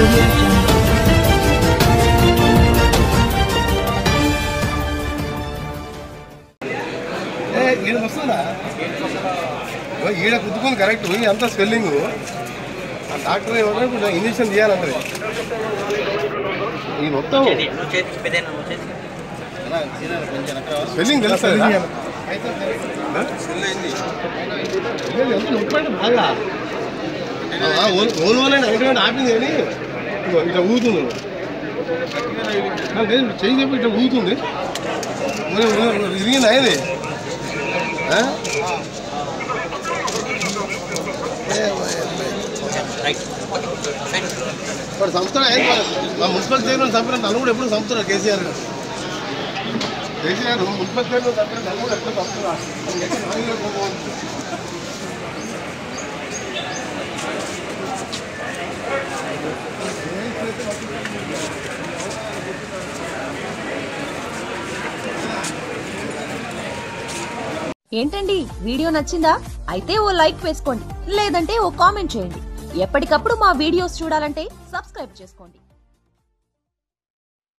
audio jungle. ఈడ వస్తుందా ఈడ కుట్టుకుంది కరెక్ట్ అంతా స్వెల్లింగ్ డాక్టర్ ఏమన్నా ఇంజక్షన్ తీయాలంటే ఈ మొత్తం స్వెల్లింగ్ తెలుసు బాగా ఓన్లోనే నైట్ ఆపింది కానీ ఇట్లా ఊగుతుంది చెయ్యి చెప్పి ఇట్లా ఊగుతుంది ఇరిగింది అయ్యేది ఇప్పుడు సంవత్సరం అయింది మా మున్సిపల్ చైర్మన్ చంపిన నన్ను కూడా ఎప్పుడు చంపుతున్నారు కేసీఆర్ మున్సిపల్ చైర్మన్ చంపిన నన్ను కూడా ఎప్పుడు చంపుతున్నారు. ఏంటండి వీడియో నచ్చిందా? అయితే ఓ లైక్ వేసుకోండి, లేదంటే ఓ కామెంట్ చేయండి. ఎప్పటికప్పుడు మా వీడియోస్ చూడాలంటే సబ్స్క్రైబ్ చేసుకోండి.